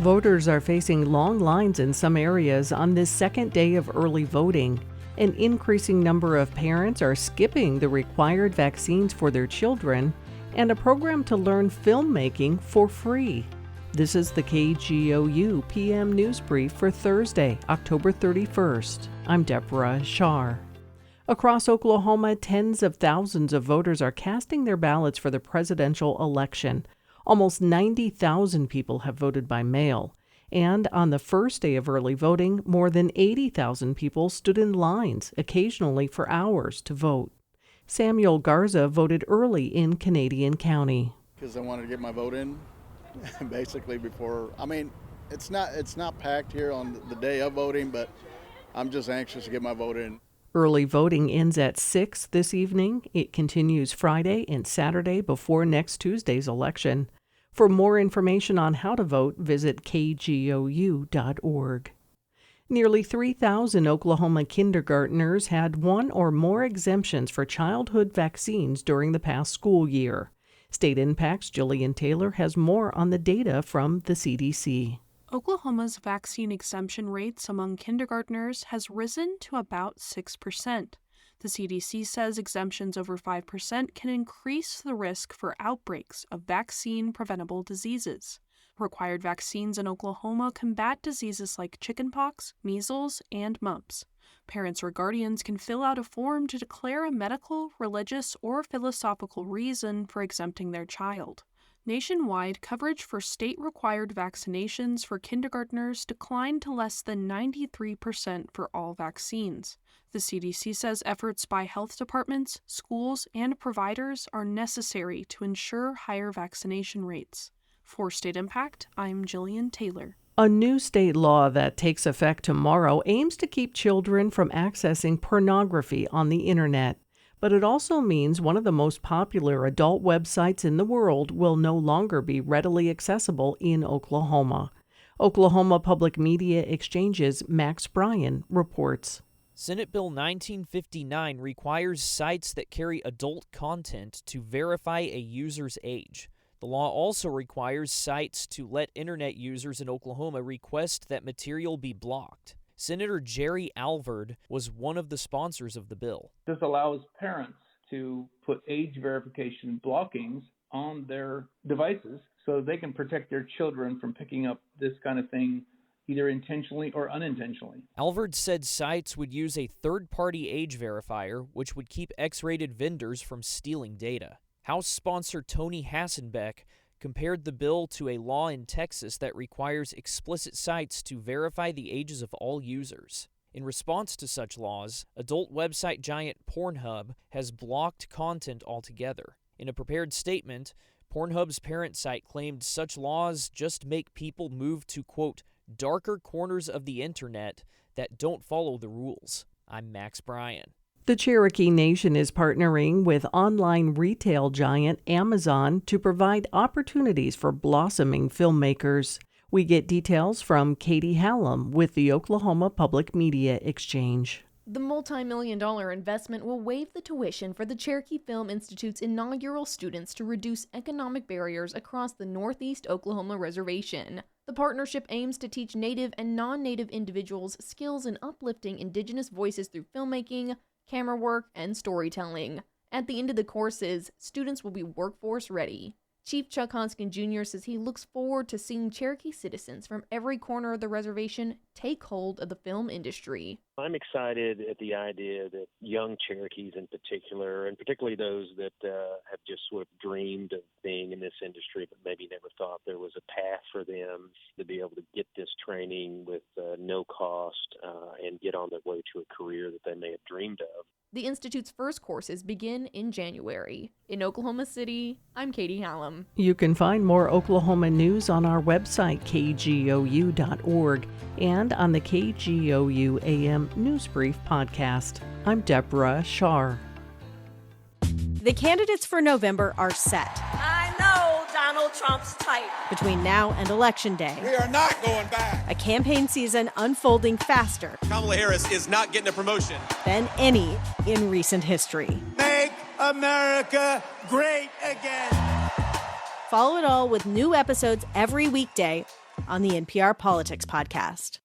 Voters are facing long lines in some areas on this second day of early voting. An increasing number of parents are skipping the required vaccines for their children, and a program to learn filmmaking for free. This is the KGOU PM NewsBrief for Thursday, October 31st. I'm Deborah Shar. Across Oklahoma, tens of thousands of voters are casting their ballots for the presidential election. Almost 90,000 people have voted by mail. And on the first day of early voting, more than 80,000 people stood in lines, occasionally for hours, to vote. Samuel Garza voted early in Canadian County. Because I wanted to get my vote in, basically before. It's not packed here on the day of voting, but I'm just anxious to get my vote in. Early voting ends at 6 this evening. It continues Friday and Saturday before next Tuesday's election. For more information on how to vote, visit kgou.org. Nearly 3,000 Oklahoma kindergartners had one or more exemptions for childhood vaccines during the past school year. State Impact's Jillian Taylor has more on the data from the CDC. Oklahoma's vaccine exemption rates among kindergartners has risen to about 6%. The CDC says exemptions over 5% can increase the risk for outbreaks of vaccine-preventable diseases. Required vaccines in Oklahoma combat diseases like chickenpox, measles, and mumps. Parents or guardians can fill out a form to declare a medical, religious, or philosophical reason for exempting their child. Nationwide, coverage for state-required vaccinations for kindergartners declined to less than 93% for all vaccines. The CDC says efforts by health departments, schools, and providers are necessary to ensure higher vaccination rates. For State Impact, I'm Jillian Taylor. A new state law that takes effect tomorrow aims to keep children from accessing pornography on the internet. But it also means one of the most popular adult websites in the world will no longer be readily accessible in Oklahoma. Oklahoma Public Media Exchange's Max Bryan reports. Senate Bill 1959 requires sites that carry adult content to verify a user's age. The law also requires sites to let internet users in Oklahoma request that material be blocked. Senator Jerry Alvord was one of the sponsors of the bill. This allows parents to put age verification blockings on their devices so they can protect their children from picking up this kind of thing either intentionally or unintentionally. Alvord said sites would use a third-party age verifier, which would keep X-rated vendors from stealing data. House sponsor Tony Hassenbeck compared the bill to a law in Texas that requires explicit sites to verify the ages of all users. In response to such laws, adult website giant Pornhub has blocked content altogether. In a prepared statement, Pornhub's parent site claimed such laws just make people move to, quote, darker corners of the internet that don't follow the rules. I'm Max Bryan. The Cherokee Nation is partnering with online retail giant Amazon to provide opportunities for blossoming filmmakers. We get details from Katie Hallam with the Oklahoma Public Media Exchange. The multi-million-dollar investment will waive the tuition for the Cherokee Film Institute's inaugural students to reduce economic barriers across the Northeast Oklahoma Reservation. The partnership aims to teach Native and non-Native individuals skills in uplifting Indigenous voices through filmmaking, camera work, and storytelling. At the end of the courses, students will be workforce ready. Chief Chuck Honskin Jr. says he looks forward to seeing Cherokee citizens from every corner of the reservation take hold of the film industry. I'm excited at the idea that young Cherokees in particular, and particularly those that have just sort of dreamed of being in this industry but maybe never thought there was a path for them to be able to get this training with no cost and get on their way to a career that they may have dreamed of. The Institute's first courses begin in January. In Oklahoma City, I'm Katie Hallam. You can find more Oklahoma news on our website, kgou.org, and on the KGOU AM NewsBrief podcast. I'm Deborah Shar. The candidates for November are set. I know Donald Trump's type. Between now and Election Day, we are not going back. A campaign season unfolding faster. Kamala Harris is not getting a promotion Than any in recent history. Make America great again. Follow it all with new episodes every weekday, on the NPR Politics Podcast.